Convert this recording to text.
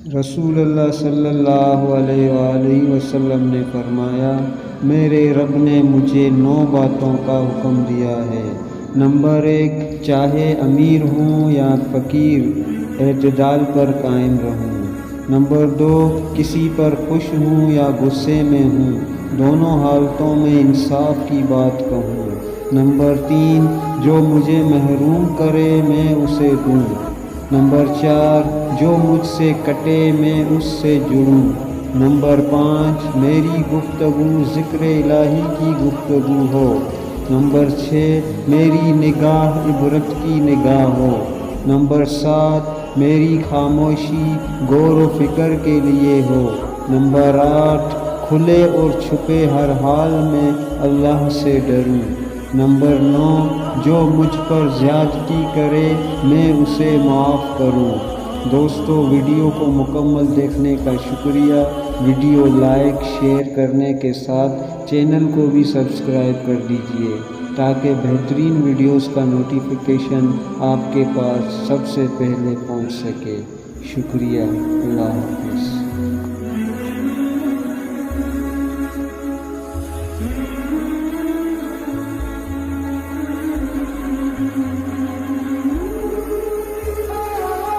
رسول اللہ صلی اللہ علیہ وآلہ وسلم نے فرمایا، میرے رب نے مجھے 9 باتوں کا حکم دیا ہے۔ نمبر 1، چاہے امیر ہوں یا فقیر، اعتدال پر قائم رہوں۔ نمبر 2، کسی پر خوش ہوں یا غصے میں ہوں، دونوں حالتوں میں انصاف کی بات کہوں۔ نمبر 3، جو مجھے محروم کرے میں اسے دوں۔ نمبر 4، جو مجھ سے کٹے میں اس سے جڑوں۔ نمبر 5، میری گفتگو ذکر الہی کی گفتگو ہو۔ نمبر 6، میری نگاہ عبرت کی نگاہ ہو۔ نمبر 7، میری خاموشی غور و فکر کے لیے ہو۔ نمبر 8، کھلے اور چھپے ہر حال میں اللہ سے ڈروں۔ نمبر 9، جو مجھ پر زیادتی کرے میں اسے معاف کروں۔ دوستو، ویڈیو کو مکمل دیکھنے کا شکریہ۔ ویڈیو لائک شیئر کرنے کے ساتھ چینل کو بھی سبسکرائب کر دیجیے تاکہ بہترین ویڈیوز کا نوٹیفیکیشن آپ کے پاس سب سے پہلے پہنچ سکے۔ شکریہ۔ اللہ حافظ۔